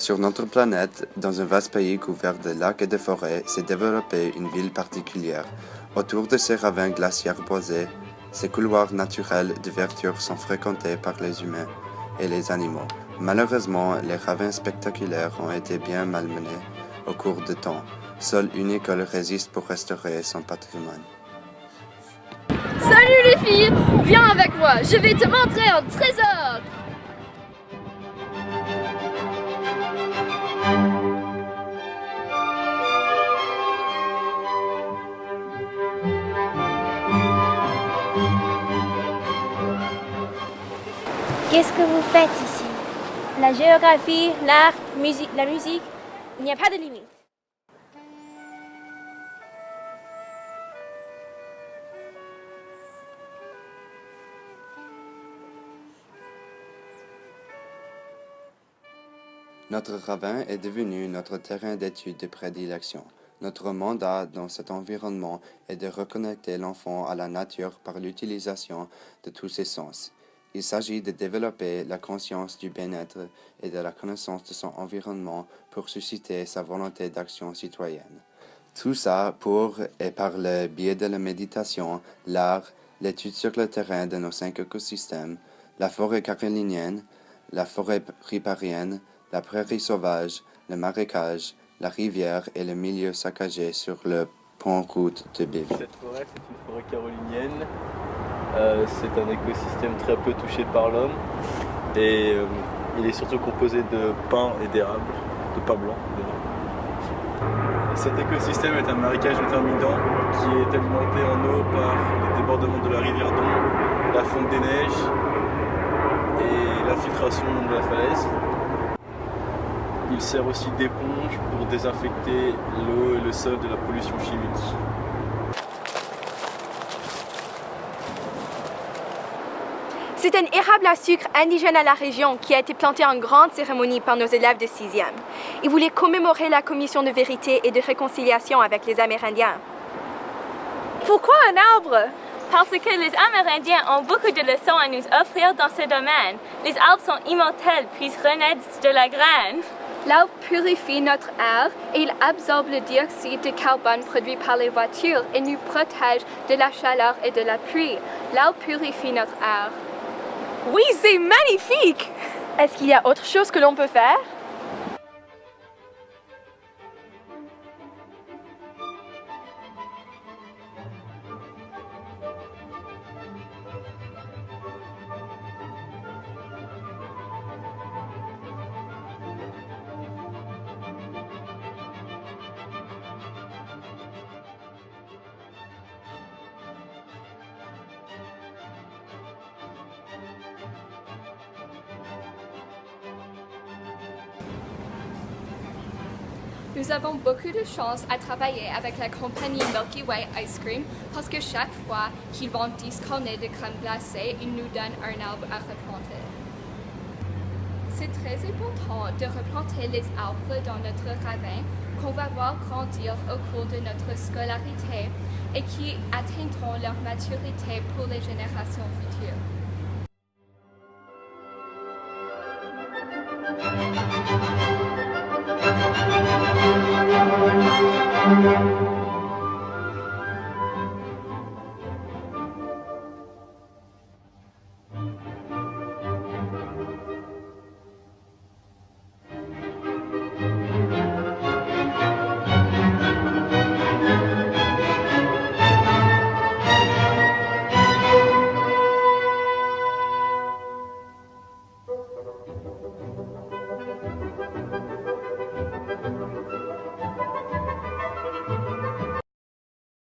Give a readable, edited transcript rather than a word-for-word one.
Sur notre planète, dans un vaste pays couvert de lacs et de forêts, s'est développée une ville particulière. Autour de ces ravins glaciaires boisés, ces couloirs naturels de verdure sont fréquentés par les humains et les animaux. Malheureusement, les ravins spectaculaires ont été bien malmenés au cours du temps. Seule une école résiste pour restaurer son patrimoine. Salut les filles, viens avec moi, je vais te montrer un trésor. Qu'est-ce que vous faites ici? La géographie, l'art, la musique, il n'y a pas de limite. Notre ravin est devenu notre terrain d'étude de prédilection. Notre mandat dans cet environnement est de reconnecter l'enfant à la nature par l'utilisation de tous ses sens. Il s'agit de développer la conscience du bien-être et de la connaissance de son environnement pour susciter sa volonté d'action citoyenne. Tout ça pour et par le biais de la méditation, l'art, l'étude sur le terrain de nos 5 écosystèmes, la forêt carolinienne, la forêt riparienne, la prairie sauvage, le marécage, la rivière et le milieu saccagé sur le pont-route de Béville. Cette forêt, c'est une forêt carolinienne. C'est un écosystème très peu touché par l'homme et il est surtout composé de pins et d'érables, de pins blancs. Cet écosystème est un marécage intermittent qui est alimenté en eau par les débordements de la rivière Don, la fonte des neiges et l'infiltration de la falaise. Il sert aussi d'éponge pour désinfecter l'eau et le sol de la pollution chimique. C'est un érable à sucre indigène à la région qui a été planté en grande cérémonie par nos élèves de 6e. Ils voulaient commémorer la commission de vérité et de réconciliation avec les Amérindiens. Pourquoi un arbre? Parce que les Amérindiens ont beaucoup de leçons à nous offrir dans ce domaine. Les arbres sont immortels puis renaissent de la graine. L'arbre purifie notre air et il absorbe le dioxyde de carbone produit par les voitures et nous protège de la chaleur et de la pluie. L'arbre purifie notre air. Oui, c'est magnifique! Est-ce qu'il y a autre chose que l'on peut faire? Nous avons beaucoup de chance à travailler avec la compagnie Milky Way Ice Cream parce que chaque fois qu'ils vendent 10 cornets de crème glacée, ils nous donnent un arbre à replanter. C'est très important de replanter les arbres dans notre ravin qu'on va voir grandir au cours de notre scolarité et qui atteindront leur maturité pour les générations futures. Thank you.